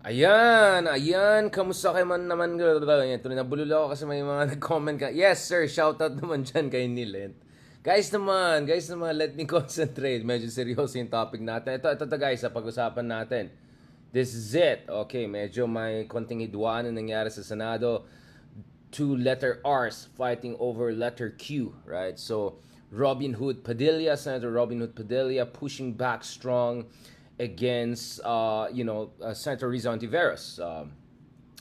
Ayan, kamusta kayo man naman? Ito, nabulol ako kasi may mga nag-comment ka. Yes, sir, shoutout naman dyan kay Nilent. Guys naman, let me concentrate. Medyo seryoso yung topic natin. Ito guys, sa pag-usapan natin. This is it. Okay, medyo may konting hidwaan na nangyari sa Senado. Two letter R's fighting over letter Q, right? So, Senator Robin Hood Padilla pushing back strong against, Senator RISA Hontiveros'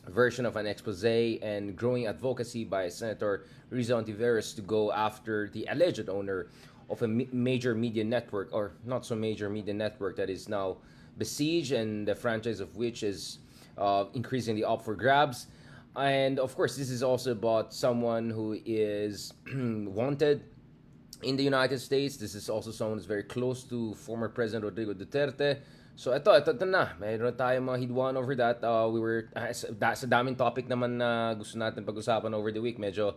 version of an expose and growing advocacy by Senator RISA Hontiveros to go after the alleged owner of a major media network, or not so major media network, that is now besieged, and the franchise of which is increasingly up for grabs. And of course, this is also about someone who is wanted in the United States. This is also someone who's very close to former President Rodrigo Duterte. So ito na. Mayroon tayong mga hidwaan over that. Sa daming topic naman na gusto natin pag-usapan over the week. Medyo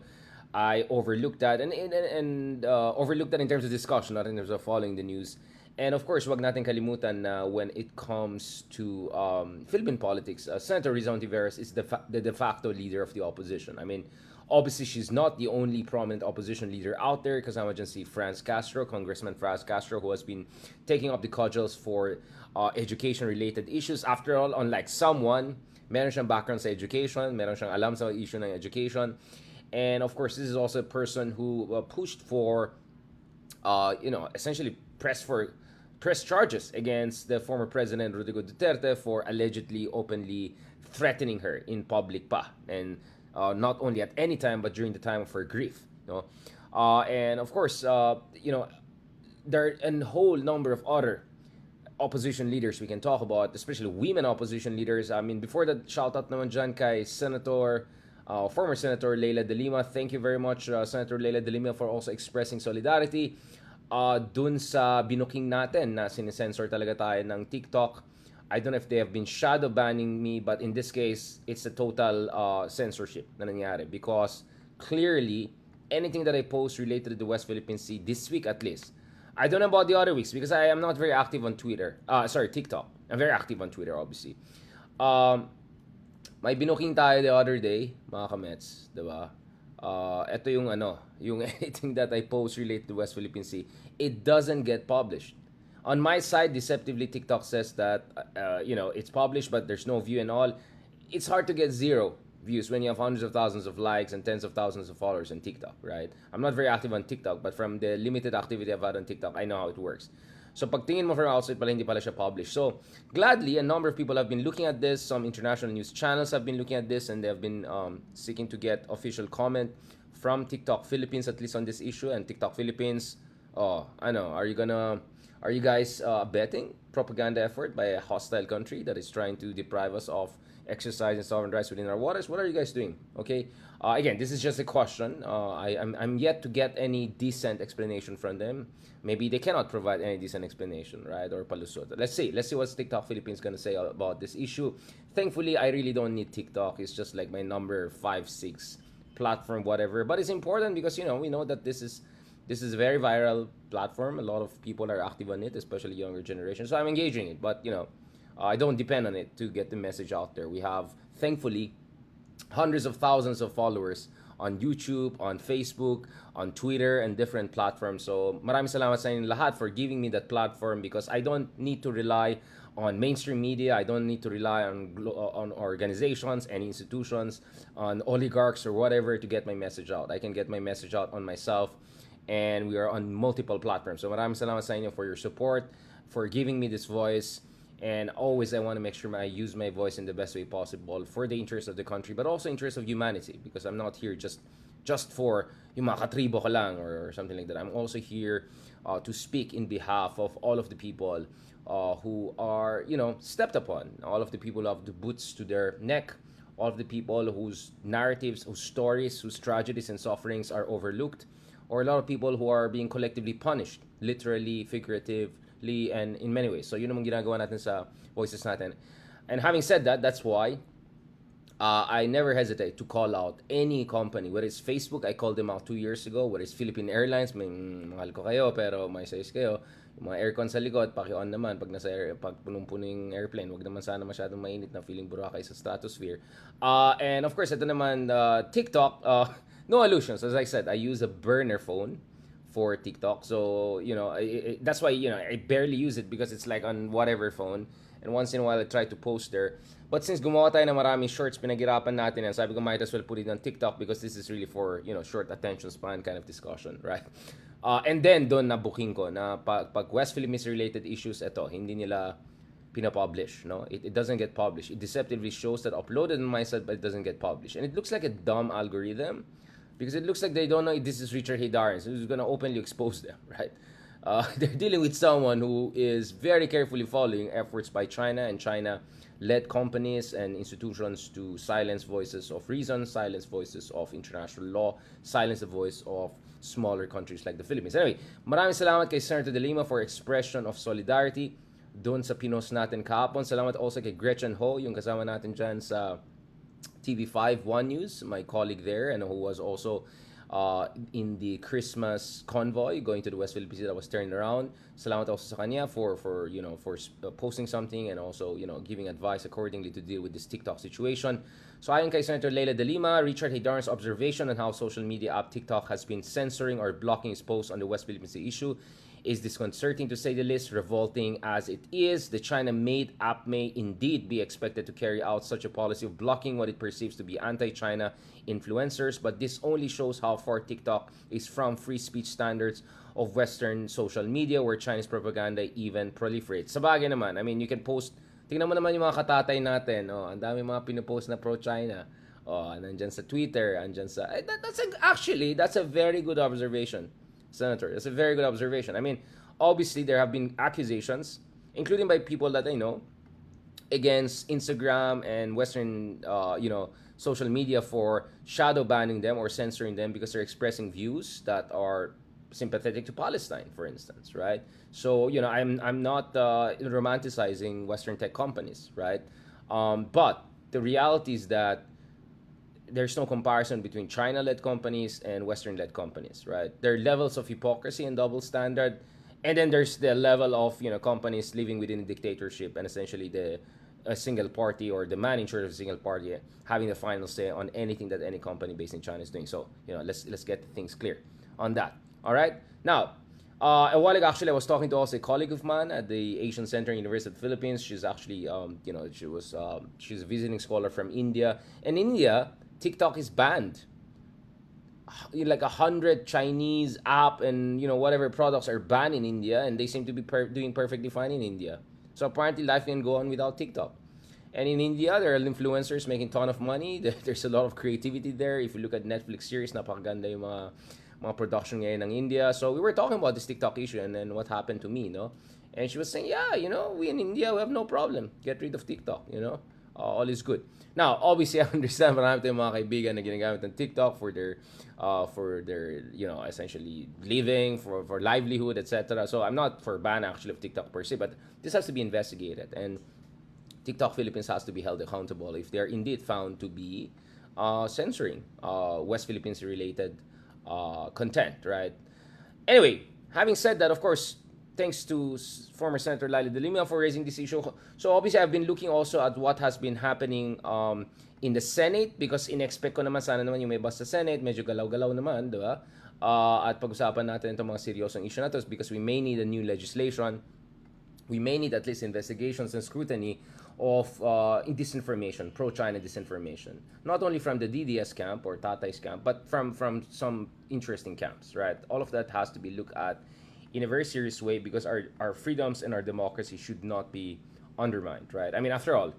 I overlooked that and overlooked that in terms of discussion, not in terms of following the news. And of course, wag natin kalimutan na when it comes to Philippine politics, Senator Rizal Ontiveros is the de facto leader of the opposition. I mean, obviously, she's not the only prominent opposition leader out there, because I'm see Congressman Franz Castro, who has been taking up the cudgels for education-related issues. After all, unlike someone, meron siyang background sa education, meron siyang alam sa issue ng education. And of course, this is also a person who pushed for, essentially press charges against the former President Rodrigo Duterte for allegedly openly threatening her in public pa. And not only at any time, but during the time of her grief. No? And of course, there are a whole number of other opposition leaders we can talk about, especially women opposition leaders. I mean, before that, shout out naman dyan kay former Senator Leila de Lima. Thank you very much, Senator Leila de Lima, for also expressing solidarity dun sa binuking natin na sinisensor talaga tayo ng TikTok. I don't know if they have been shadow banning me, but in this case, it's a total censorship na nangyari, because clearly, anything that I post related to the West Philippine Sea this week at least, I don't know about the other weeks because I am not very active on TikTok. I'm very active on Twitter, obviously. May binuking tayo the other day, mga kamets, diba? Ito yung yung anything that I post related to the West Philippine Sea, it doesn't get published. On my side, deceptively, TikTok says that, it's published, but there's no view and all. It's hard to get zero views when you have hundreds of thousands of likes and tens of thousands of followers on TikTok, right? I'm not very active on TikTok, but from the limited activity I've had on TikTok, I know how it works. So pag tingin mo from outside pala, hindi pala siya published. So gladly, a number of people have been looking at this. Some international news channels have been looking at this, and they have been seeking to get official comment from TikTok Philippines, at least on this issue. And TikTok Philippines, I know, are you guys betting propaganda effort by a hostile country that is trying to deprive us of exercising sovereign rights within our waters? What are you guys doing? Okay. Again, this is just a question. I'm yet to get any decent explanation from them. Maybe they cannot provide any decent explanation, right? Or palusot. Let's see what TikTok Philippines gonna say about this issue. Thankfully, I really don't need TikTok. It's just like my number 5, 6 platform, whatever. But it's important because we know that this is a very viral platform. A lot of people are active on it, especially younger generation. So I'm engaging it, but I don't depend on it to get the message out there. We have, thankfully, hundreds of thousands of followers on YouTube, on Facebook, on Twitter, and different platforms. So maraming salamat sa inyo lahat for giving me that platform, because I don't need to rely on mainstream media. I don't need to rely on organizations and institutions, on oligarchs or whatever to get my message out. I can get my message out on myself, and we are on multiple platforms. So maraming salamat sa inyo for your support, for giving me this voice. And always, I want to make sure I use my voice in the best way possible for the interest of the country, but also interest of humanity, because I'm not here just for yung mga katribo ka lang or something like that. I'm also here to speak in behalf of all of the people who are, stepped upon, all of the people who have the boots to their neck, all of the people whose narratives, whose stories, whose tragedies and sufferings are overlooked, or a lot of people who are being collectively punished, literally, figuratively, and in many ways. So yun naman ginagawa natin sa voices natin. And having said that, that's why I never hesitate to call out any company. Whether it's Facebook, I called them out 2 years ago. Whether it's Philippine Airlines, mahal ko kayo, pero may size kayo. Yung mga aircon sa likod, paki-on naman pag pag punong-puno yung airplane. Wag naman sana masyadong mainit na feeling Boracay sa stratosphere. And of course, ito naman, TikTok, no illusions. As I said, I use a burner phone for TikTok. So, that's why, I barely use it because it's like on whatever phone. And once in a while, I try to post there. But since gumawa tayo ng maraming shorts, pinaghirapan natin yan. Sabi ko, might as well put it on TikTok because this is really for, short attention span kind of discussion, right? And then, doon na booking ko na pag West Philippines related issues, ito, hindi nila pinapublish, no? It doesn't get published. It deceptively shows that uploaded on my site, but it doesn't get published. And it looks like a dumb algorithm because it looks like they don't know if this is Richard Hidarin, so who's going to openly expose them, right? They're dealing with someone who is very carefully following efforts by China and China-led companies and institutions to silence voices of reason, silence voices of international law, silence the voice of smaller countries like the Philippines. Anyway, maraming salamat kay Senator De Lima for expression of solidarity doon sa pinost natin kahapon. Salamat also kay Gretchen Ho, yung kasama natin dyan sa TV5 One News, my colleague there, and who was also in the Christmas convoy going to the West Philippines that was turned around. Salamat also sa kanya for posting something and also giving advice accordingly to deal with this TikTok situation. So ayon kay Senator Leila De Lima, Richard Hidarin's observation on how social media app TikTok has been censoring or blocking his posts on the West Philippines issue is disconcerting to say the least. Revolting as it is, the China-made app may indeed be expected to carry out such a policy of blocking what it perceives to be anti-China influencers, but this only shows how far TikTok is from free speech standards of Western social media where Chinese propaganda even proliferates. Sabagay naman, I mean, you can post, tingnan mo naman yung mga katatay natin, ang dami mga pinupost na pro-China. Nandyan sa Twitter, andyan sa... That's a very good observation, Senator. That's a very good observation. I mean, obviously, there have been accusations, including by people that I know, against Instagram and Western, social media for shadow banning them or censoring them because they're expressing views that are sympathetic to Palestine, for instance, right? So, I'm not romanticizing Western tech companies, right? But the reality is that there's no comparison between China-led companies and Western-led companies, right? There are levels of hypocrisy and double standard, and then there's the level of companies living within a dictatorship and essentially a single party or the man in charge of a single party having the final say on anything that any company based in China is doing. So let's get things clear on that. All right. Now, a while ago, actually, I was talking to also a colleague of mine at the Asian Center University of the Philippines. She's actually, she's a visiting scholar from India, and in India, TikTok is banned. Like 100 Chinese app and whatever products are banned in India, and they seem to be doing perfectly fine in India. So apparently life can go on without TikTok. And in India, there are influencers making a ton of money. There's a lot of creativity there. If you look at Netflix series, napakaganda yung mga production ngayon ng India. So we were talking about this TikTok issue and then what happened to me, no? And she was saying, yeah, we in India, we have no problem. Get rid of TikTok, all is good. Now, obviously, I understand marami tayong mga kaibigan na ginagamit ng TikTok for their essentially living, for livelihood, etc. So I'm not for ban actually of TikTok per se, but this has to be investigated. And TikTok Philippines has to be held accountable if they are indeed found to be censoring West Philippines related content, right? Anyway, having said that, of course, thanks to former Senator Leila De Lima for raising this issue. So obviously, I've been looking also at what has been happening in the Senate because in-expect ko naman sana naman yung may basta Senate, medyo galaw-galaw naman, di ba? At pag-usapan natin itong mga seryosong issue na to because we may need a new legislation. We may need at least investigations and scrutiny of disinformation, pro-China disinformation. Not only from the DDS camp or Tatay's camp, but from some interesting camps, right? All of that has to be looked at in a very serious way because our freedoms and our democracy should not be undermined, right? I mean, after all,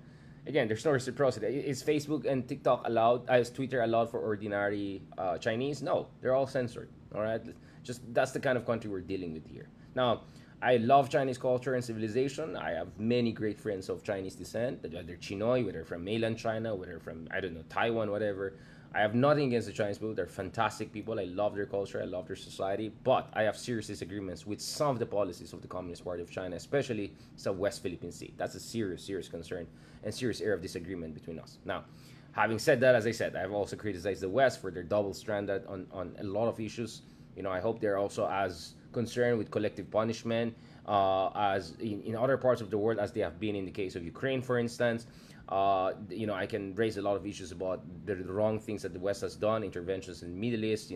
again, there's no reciprocity. Is Facebook and TikTok allowed? Is Twitter allowed for ordinary Chinese? No, they're all censored, all right? Just that's the kind of country we're dealing with here. Now, I love Chinese culture and civilization. I have many great friends of Chinese descent, whether Chinoy, whether from mainland China, whether from, Taiwan, whatever. I have nothing against the Chinese people. They're fantastic people. I love their culture. I love their society. But I have serious disagreements with some of the policies of the Communist Party of China, especially the West Philippine Sea. That's a serious, serious concern and serious area of disagreement between us. Now, having said that, as I said, I've also criticized the West for their double standard on a lot of issues. I hope they're also as concerned with collective punishment as in other parts of the world as they have been in the case of Ukraine, for instance. I can raise a lot of issues about the wrong things that the West has done, interventions in the Middle East,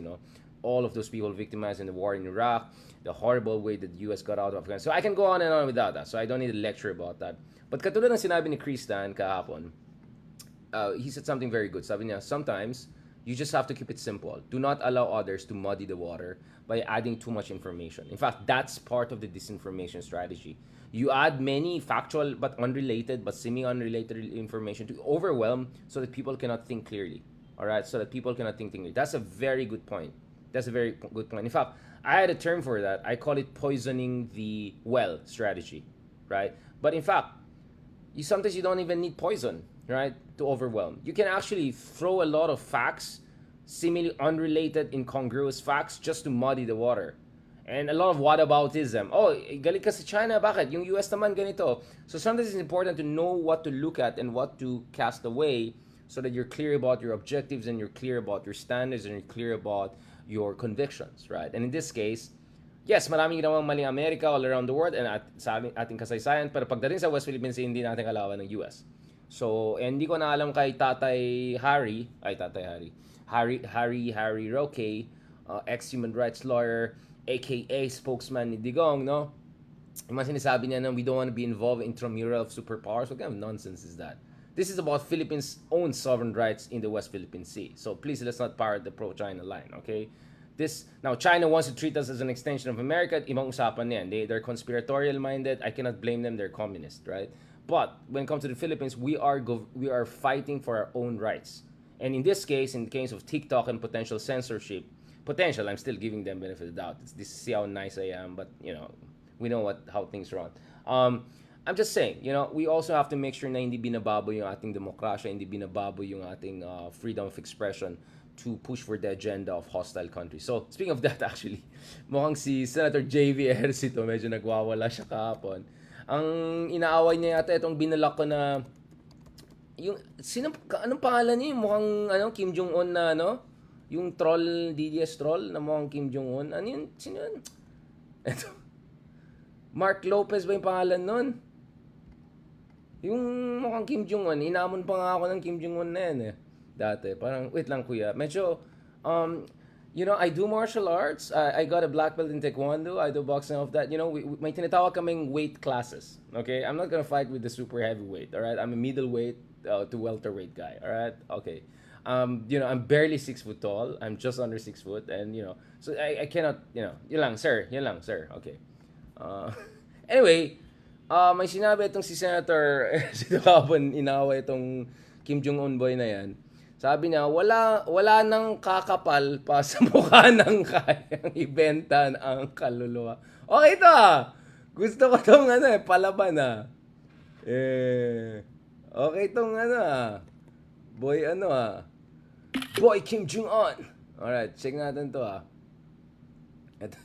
all of those people victimized in the war in Iraq, the horrible way that the US got out of Afghanistan. So I can go on and on without that. So I don't need a lecture about that. But katulad ng sinabi ni Chris Tan kahapon, he said something very good. Sabi niya, sometimes you just have to keep it simple. Do not allow others to muddy the water by adding too much information. In fact, that's part of the disinformation strategy. You add many factual but unrelated but semi-unrelated information to overwhelm so that people cannot think clearly. All right, so that people cannot think clearly. That's a very good point. That's a very good point. In fact, I had a term for that. I call it poisoning the well strategy, right? But in fact, sometimes you don't even need poison, right, to overwhelm. You can actually throw a lot of facts, seemingly unrelated, incongruous facts, just to muddy the water. And a lot of whataboutism. Oh, galit ka sa China, bakit? Yung US naman ganito. So sometimes it's important to know what to look at and what to cast away so that you're clear about your objectives and you're clear about your standards and you're clear about your convictions, right? And in this case, yes, maraming ginawang mali America all around the world and sa ating kasaysayan, pero pagdating sa West Philippine Sea, hindi natin kalawan ng US. So, hindi ko na alam kay Harry Roque, ex-human rights lawyer, aka spokesman ni Digong, no? Yung mga sinasabi niya na we don't want to be involved in intramural of superpowers. What kind of nonsense is that? This is about Philippines' own sovereign rights in the West Philippine Sea. So please, let's not parrot the pro-China line, okay? Now, China wants to treat us as an extension of America. Ibang usapan yan. They're conspiratorial-minded. I cannot blame them. They're communist, right? But when it comes to the Philippines, we are fighting for our own rights. And in this case, in the case of TikTok and potential censorship, I'm still giving them benefit of the doubt. This see how nice I am, but we know how things run. I'm just saying, we also have to make sure na hindi binababo yung ating demokrasya, hindi binababo yung ating freedom of expression to push for the agenda of hostile countries. So, speaking of that actually, mukhang si Senator J.V. Ejercito, medyo nagwawala siya kahapon. Ang inaaway niya yata itong binalak ko na anong pangalan niya? Mukhang Kim Jong-un na yung troll, DDS troll na mukhang Kim Jong-un. Ano yun? Sino yun? Ito. Mark Lopez ba yung pangalan nun? Yung mukhang Kim Jong-un. Inamon pa nga ako ng Kim Jong-un na yan dati. Parang, wait lang kuya. Medyo, I do martial arts. I got a black belt in Taekwondo. I do boxing of that. May tinatawag kaming weight classes. Okay? I'm not gonna fight with the super heavyweight. Alright? I'm a middleweight to welterweight guy. Alright? Okay. I'm barely 6 foot tall. I'm just under 6 foot. And, so I cannot, yun lang, sir. Okay. Anyway, may sinabi itong si Senator, si Kapon, inawa itong Kim Jong-un boy na yan. Sabi niya, wala nang kakapal pa sa mukha ng kayang ibenta ang kaluluwa. Okay ito Gusto ko itong palaban Okay itong Boy Kim Jong-un. Alright, check natin to Ito.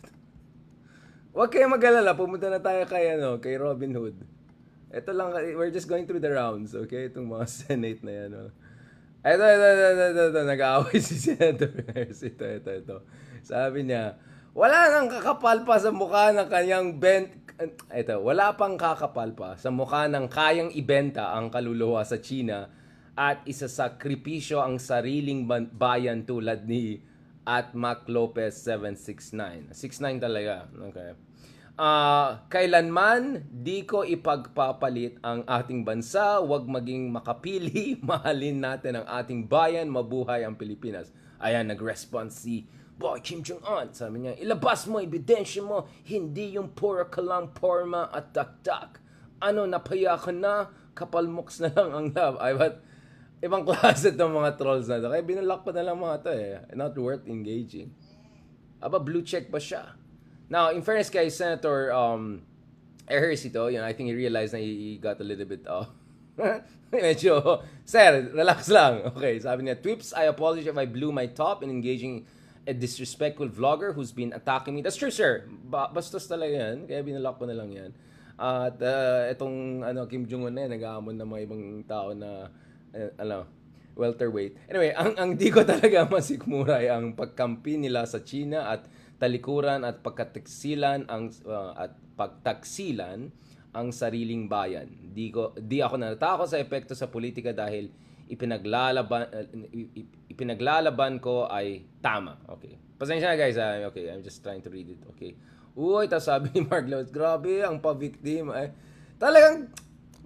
Huwag kayo mag-alala, pumunta na tayo kay ROBINHOOD. Ito lang, we're just going through the rounds, okay? Itong mga Senate na yan, Ito, nag-aaway si Senator Ejercito. Ito. Sabi niya, wala nang kakapal pa sa mukha ng kanyang wala pang kakapal pa sa mukha ng kayang ibenta ang kaluluwa sa China at isasakripisyo ang sariling bayan tulad ni at Mac Lopez 769. 69 talaga. Okay. Kailanman di ko ipagpapalit ang ating bansa, wag maging makapili, mahalin natin ang ating bayan, mabuhay ang Pilipinas. Ayan, nag-response si Boy Kim Jong-un. Sabi niya, ilabas mo, ebidensya mo, hindi yung pura ka lang, porma at taktak. Napaya ka na, kapalmoks na lang ang love. Ay, but ibang klase itong mga trolls na ito. Kaya binalak pa na lang mga ito Not worth engaging. Blue check ba siya? Now, in fairness kay Senator Ejercito, I think he realized na he got a little bit medyo, sir, relax lang. Okay, sabi niya, Twips, I apologize if I blew my top in engaging a disrespectful vlogger who's been attacking me. That's true, sir. Bastos talaga yan. Kaya binalak pa na lang yan. At itong Kim Jong-un na yan, nag-aamon ng mga ibang tao na welterweight. Anyway, ang di ko talaga masikmura ay ang pagkampi nila sa China at talikuran at pagtaksilan ang sariling bayan. Di ako natatakot sa epekto sa politika dahil ipinaglalaban ko ay tama. Okay. Pasensya na guys. Okay, I'm just trying to read it. Okay. Uy, tapos sabi ni Mark Lawrence, grabe, ang pa-victim. Talagang,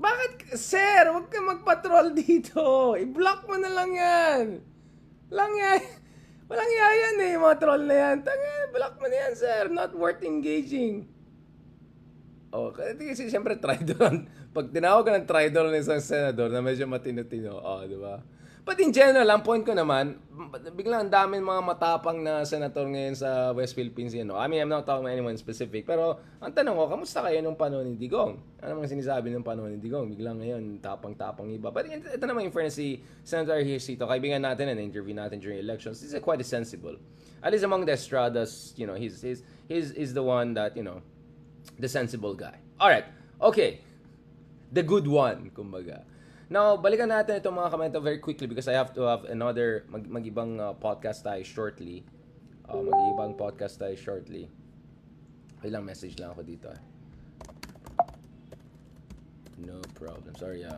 bakit, sir, huwag ka magpatrol dito. I-block mo na lang yan. Walang yayan eh, mga troll na yan. Block mo na yan, sir. Not worth engaging. Kasi siyempre, traitor. Pag tinawag ka ng traitor ng isang senador na medyo matino-tino, di ba? But in general, ang point ko naman, biglang ang daming mga matapang na senator ngayon sa West Philippines. I mean, I'm not talking about anyone specific. Pero ang tanong ko, kamusta kayo nung panahon ni Digong? Ano mga sinasabi ng panahon ni Digong? Biglang ngayon, tapang-tapang iba. But ito naman yung fairness si Senator Hircito. Kaibigan natin and interview natin during elections. This is quite sensible. At least among the Estradas, he's the one that, the sensible guy. Alright, okay. The good one, kumbaga. Now, balikan natin itong mga komento very quickly because I have to have another mag-ibang podcast tayo shortly. Mag-ibang podcast tayo shortly. Ilang message lang ako dito. No problem. Sorry,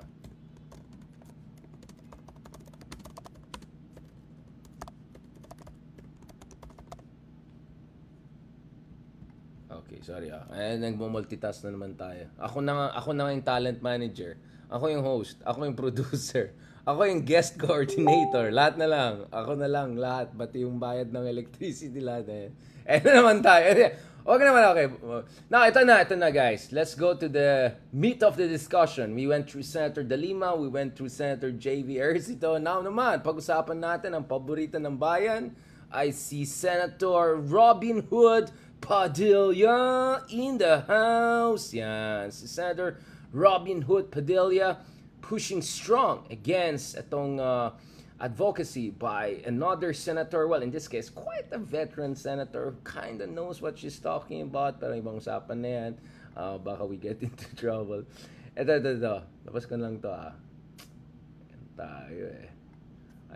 Okay, sorry nagmo-multitask na naman tayo. Ako na nga yung talent manager. Ako yung host, ako yung producer, ako yung guest coordinator, lahat na lang. Ako na lang, lahat. Pati yung bayad ng electricity, lahat. Eto naman tayo. Okay naman, okay. Now, ito na guys. Let's go to the meat of the discussion. We went through Senator De Lima, we went through Senator J.V. Ercito. Now naman, pag-usapan natin ang paborito ng bayan ay si Senator Robinhood Padilla in the house. Yan, si Senator Robinhood Padilla pushing strong against itong advocacy by another senator. Well, in this case, quite a veteran senator who kind of knows what she's talking about. Pero ibang usapan na yan. Baka we get into trouble. Ito. Tapos ko lang to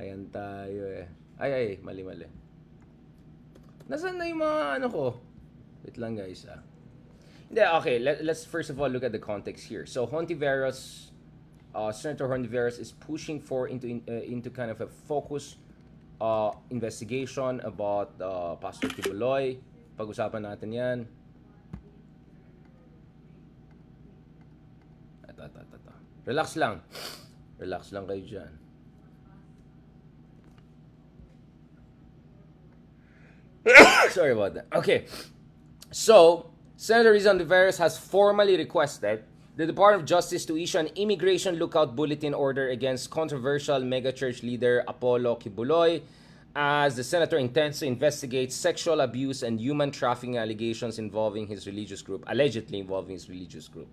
Ayan tayo eh. Ay, mali. Nasaan na yung mga ko? Wait lang guys Okay, let's first of all look at the context here. So Hontiveros, Senator Hontiveros is pushing into kind of a focused investigation about Pastor Kibuloy. Pag-usapan natin yan. Ito. Relax lang kayo dyan. Sorry about that. Okay, so Senator RISA has formally requested the Department of Justice to issue an immigration lookout bulletin order against controversial megachurch leader Apollo Kibuloy, as the senator intends to investigate sexual abuse and human trafficking allegations allegedly involving his religious group.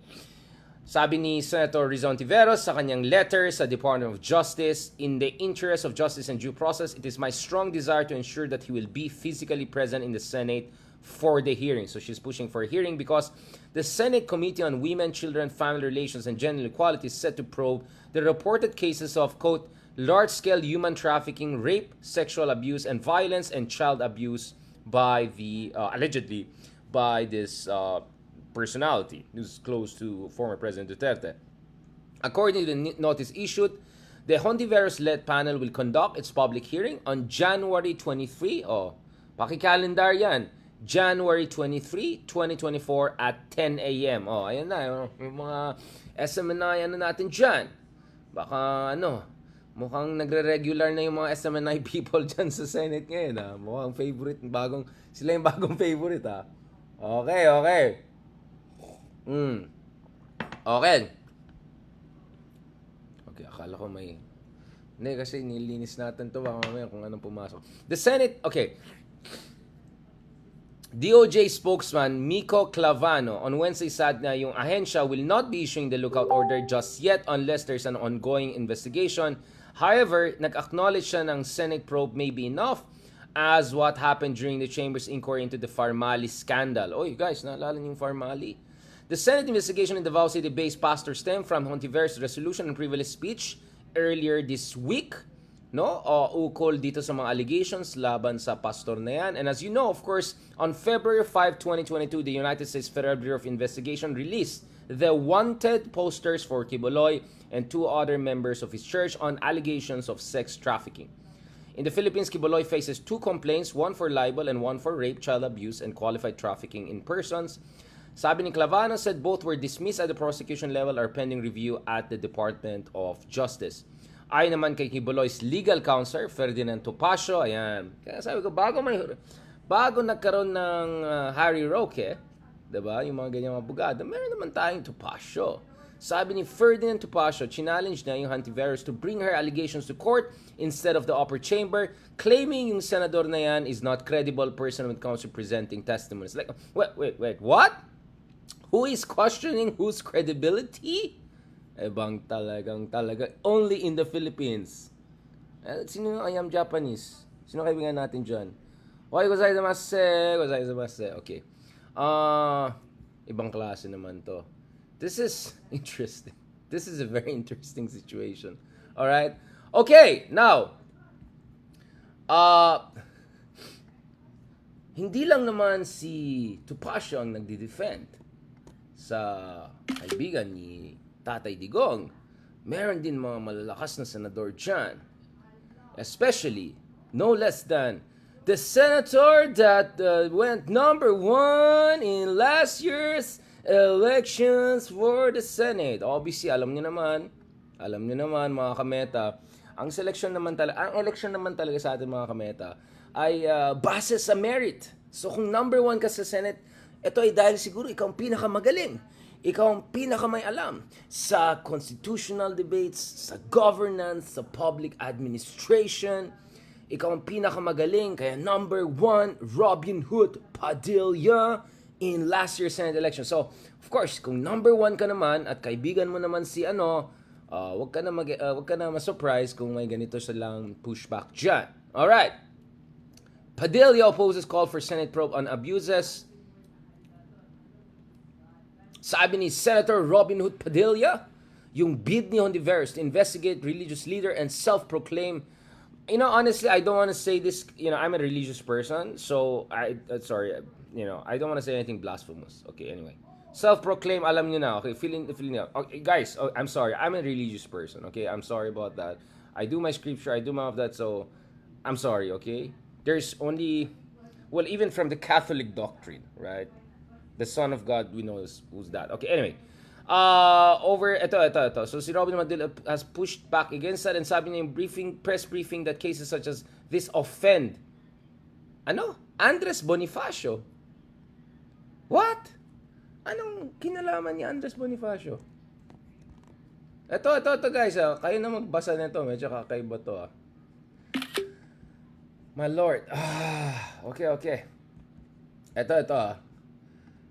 Sabi ni Senator RISA sa kanyang letter sa Department of Justice, in the interest of justice and due process, it is my strong desire to ensure that he will be physically present in the Senate for the hearing. So she's pushing for a hearing because the Senate Committee on Women, Children, Family Relations, and Gender Equality is set to probe the reported cases of, quote, large-scale human trafficking, rape, sexual abuse, and violence and child abuse by allegedly by this personality who's close to former President Duterte. According to the notice issued, the Hontiveros-led panel will conduct its public hearing on January 23. Paki-calendar yan. January 23, 2024 at 10 a.m. Ayan na. Yung mga SMNI natin dyan. Baka mukhang nagre-regular na yung mga SMNI people dyan sa Senate ngayon. Mukhang favorite, sila yung bagong favorite Okay. Okay, akala ko may... Hindi, kasi nilinis natin to. Baka mamaya kung anong pumasok. The Senate, okay. DOJ spokesman Miko Clavano on Wednesday said na yung ahensya will not be issuing the lookout order just yet unless there's an ongoing investigation. However, nag-acknowledge siya ng Senate probe may be enough as what happened during the Chamber's inquiry into the Farmali scandal. Oy, guys, naalala niyo yung Farmali? The Senate investigation in Davao City-based pastor stemmed from Hontiveros' resolution on privilege speech earlier this week, no? Ukol dito sa mga allegations laban sa pastor na yan. And as you know, of course, on February 5, 2022, the United States Federal Bureau of Investigation released the wanted posters for Kibuloy and 2 other members of his church on allegations of sex trafficking. In the Philippines, Kibuloy faces 2 complaints, one for libel and one for rape, child abuse, and qualified trafficking in persons. Sabi ni Clavano said both were dismissed at the prosecution level or pending review at the Department of Justice. Ayon naman kay Kibuloy's legal counsel, Ferdinand Topacio, ayan. Kaya sabi ko, bago nagkaroon ng Harry Roque, diba, yung mga ganyang abogado, meron naman tayong Topacio. Sabi ni Ferdinand Topacio, challenge na yung Hontiveros to bring her allegations to court instead of the upper chamber, claiming yung senador na yan is not credible person when it comes to presenting testimonies. Like, wait, what? Who is questioning whose credibility? Talaga. Only in the Philippines. Sino yung I am Japanese? Sino kaibigan natin dyan? Gozaimashite. Okay. Ibang klase naman to. This is interesting. This is a very interesting situation. Alright? Okay, now, hindi lang naman si Topacio ang nagdi-defend sa kaibigan ni Tatay Digong. Meron din mga malalakas na senador dyan. Especially, no less than the senator that went number 1 in last year's elections for the Senate. Obviously, alam niyo naman mga kameta, ang election naman talaga sa atin mga kameta ay base sa merit. So kung number 1 ka sa Senate, ito ay dahil siguro ikaw ang pinakamagaling. Ikaw ang pinakamay alam sa constitutional debates, sa governance, sa public administration. Ikaw ang pinakamagaling, kaya number 1, ROBINHOOD Padilla in last year's Senate election. So, of course, kung number 1 ka naman at kaibigan mo naman si wag ka na ma-surprise kung may ganito silang pushback dyan. Alright. Padilla opposes call for Senate probe on abuses. Sabi ni Senator ROBINHOOD Padilla, yung bid ni Hontiveros to investigate religious leader and self-proclaimed, honestly, I don't want to say this, I'm a religious person, so I don't want to say anything blasphemous. Okay, anyway. Self-proclaimed, alam nyo na, okay, feeling na. Okay, guys, I'm sorry, I'm a religious person, okay? I'm sorry about that. I do my scripture, I do my of that, so I'm sorry, okay? There's only, even from the Catholic doctrine, right? The Son of God, we know who's that. Okay, anyway. Ito. So si Robin Madil has pushed back against that and sabi niya yung press briefing that cases such as this offend. Andres Bonifacio. What? Anong kinalaman ni Andres Bonifacio? Ito guys, kayo na magbasa nito, medyo kakaiba to. My Lord. Okay. Ito.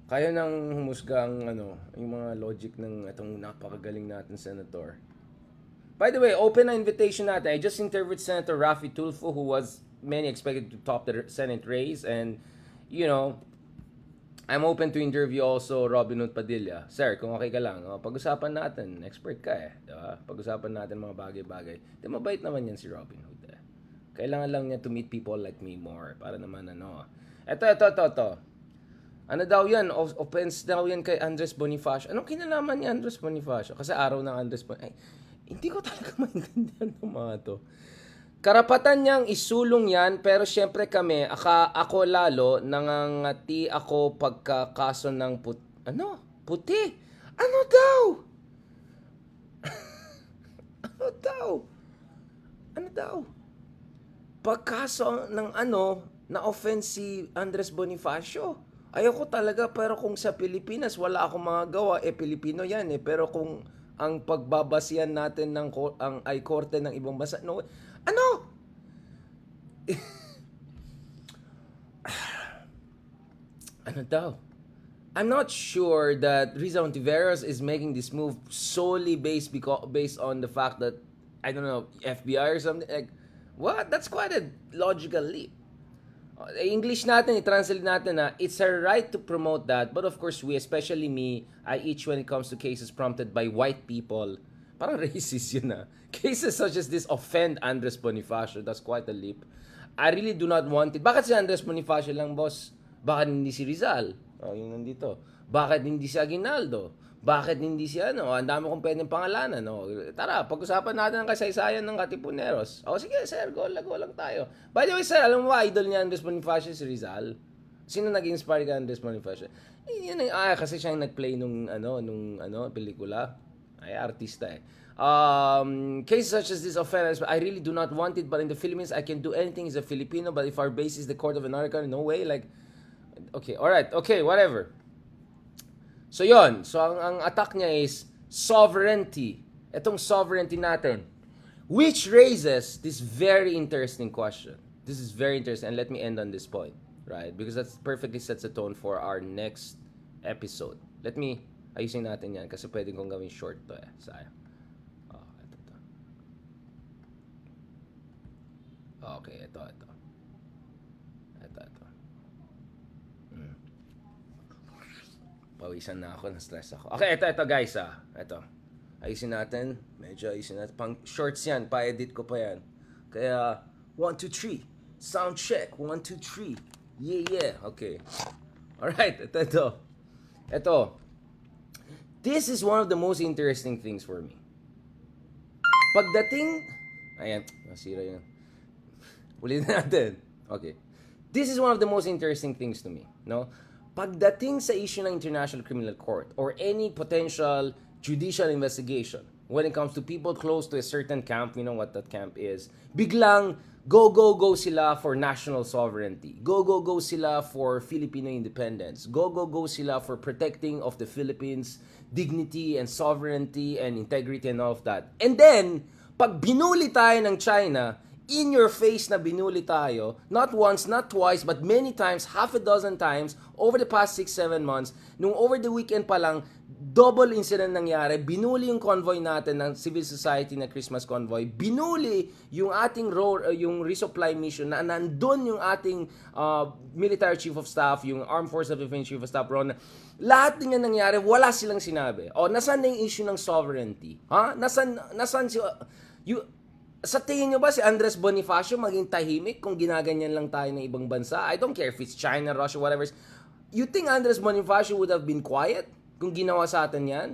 Kayo nang humusgang yung mga logic ng itong napakagaling natin senator. By the way, open na invitation natin. I just interviewed Senator Raffy Tulfo, who was many expected to top the Senate race, and I'm open to interview also ROBINHOOD Padilla. Sir, kung okay ka lang, pag-usapan natin, expert ka diba? Pag-usapan natin mga bagay-bagay. Mabait naman yan si ROBINHOOD. Kailangan lang niya to meet people like me more para naman Ito. Ano daw yan? Offense daw yan kay Andres Bonifacio. Anong kinalaman ni Andres Bonifacio? Kasi araw ng Andres Bonifacio. Hindi ko talaga maintindihan ng mga to. Karapatan niyang isulong yan, pero syempre kami, ako lalo, nangangati ako pagkakaso ng puti. Ano daw? Pagkaso ng na offense si Andres Bonifacio. Ayoko talaga, pero kung sa Pilipinas wala akong magawa, Pilipino yan pero kung ang pagbabasihan natin ay korte ng ibang bansa, ano daw? I'm not sure that RISA Hontiveros is making this move solely based on the fact that, I don't know, FBI or something. Like, what? That's quite a logical leap. English natin, i-translate natin na it's her right to promote that, but of course we, especially me, I itch when it comes to cases prompted by white people Parang racist yun ah. Cases such as this offend Andres Bonifacio. That's quite a leap. I really do not want it. Bakit si Andres Bonifacio lang, boss? Bakit hindi si Rizal? Oh, yun nandito. Bakit hindi si Aguinaldo? Bakit hindi si ano? Ang dami kong pwedeng pangalanan. No? Tara, pag-usapan natin ang kasaysayan ng Katipuneros. O sige, sir, go lang tayo. By the way, sir, alam mo ba, idol niya Andres Bonifacio si Rizal? Sino nag-inspire ka Andres Bonifacio? Yun, kasi siya yung nag-play nung pelikula. Ay, artista eh. Cases such as this offense, I really do not want it, but in the Philippines, I can do anything as a Filipino, but if our base is the court of another country, no way, like, okay, alright, okay, whatever. So yon, so ang attack niya is sovereignty. Itong sovereignty natin, which raises this very interesting question. This is very interesting, and let me end on this point, right? Because that perfectly sets the tone for our next episode. Let me ayusin natin yan kasi pwede kong gawin short to eh. Sayang. Ito. Okay, ito. Pawisan na ako, na-stress ako. Okay, ito guys Ito. Ayusin natin. Medyo ayusin natin. Pang shorts yan. Pa-edit ko pa yan. Kaya, 1, 2, 3. Sound check. 1, 2, 3. Yeah. Okay. Alright, ito. This is one of the most interesting things for me. Pagdating... Ayan, nasira yun. Ulitin natin. Okay. This is one of the most interesting things to me. No? Pagdating sa issue ng International Criminal Court or any potential judicial investigation when it comes to people close to a certain camp, you know what that camp is, biglang go sila for national sovereignty. Go sila for Filipino independence. Go sila for protecting of the Philippines' dignity and sovereignty and integrity and all of that. And then, pag binuli tayo ng China, in your face na binuli tayo, not once, not twice, but many times, half a dozen times, over the past 6-7 months, nung over the weekend pa lang, double incident nangyari, binuli yung convoy natin ng civil society na Christmas convoy, binuli yung ating yung resupply mission na nandun yung ating military chief of staff, yung Armed Forces of Defense chief of staff, Ron, lahat din yan nangyari, wala silang sinabi. O, nasaan na yung issue ng sovereignty? Ha? Nasaan si... Sa tingin nyo ba si Andres Bonifacio maging tahimik kung ginaganyan lang tayo ng ibang bansa? I don't care if it's China, Russia, whatever. You think Andres Bonifacio would have been quiet kung ginawa sa atin yan?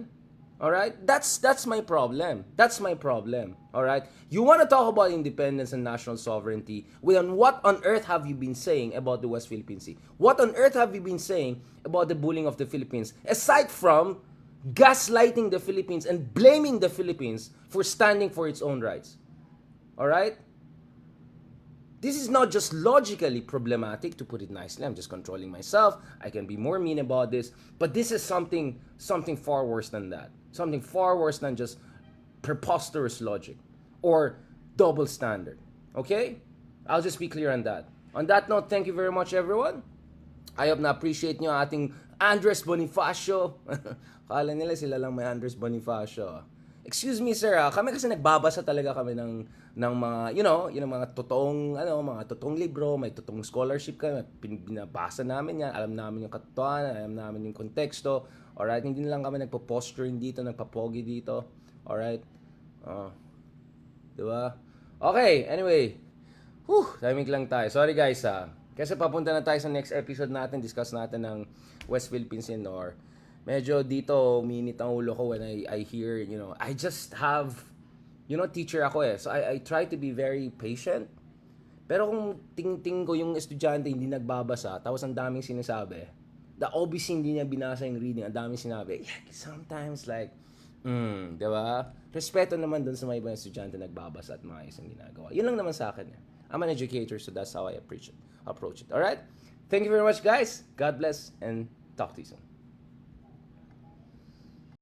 Alright? That's my problem. That's my problem. Alright? You want to talk about independence and national sovereignty, well, what on earth have you been saying about the West Philippine Sea? What on earth have you been saying about the bullying of the Philippines? Aside from gaslighting the Philippines and blaming the Philippines for standing for its own rights. Alright? This is not just logically problematic, to put it nicely. I'm just controlling myself. I can be more mean about this. But this is something far worse than that. Something far worse than just preposterous logic or double standard. Okay? I'll just be clear on that. On that note, thank you very much, everyone. I hope na-appreciate nyo ating Andres Bonifacio. Kala nila sila lang may Andres Bonifacio. Excuse me, sir. Kami kasi nagbabasa talaga kami ng mga, yung mga totoong libro, may totoong scholarship kami, binabasa namin yan, alam namin yung katotohanan, alam namin yung konteksto. Alright, hindi lang kami nagpo-posturing dito, nagpapogi dito. Alright? Diba? Okay, anyway. Timing lang tayo. Sorry guys kasi papunta na tayo sa next episode natin, discuss natin ng West Philippine Sea Nor. Medyo dito, minit ang ulo ko when I hear, I just have, teacher ako eh. So I try to be very patient. Pero kung ting-ting ko yung estudyante hindi nagbabasa, tapos ang daming sinasabi, the obviously hindi niya binasa yung reading, ang daming sinabi, sometimes like, diba? Respeto naman dun sa mga ibang estudyante nagbabasa at mga isang ginagawa. Yun lang naman sa akin. I'm an educator, so that's how I approach it. Alright? Thank you very much, guys. God bless, and talk to you soon.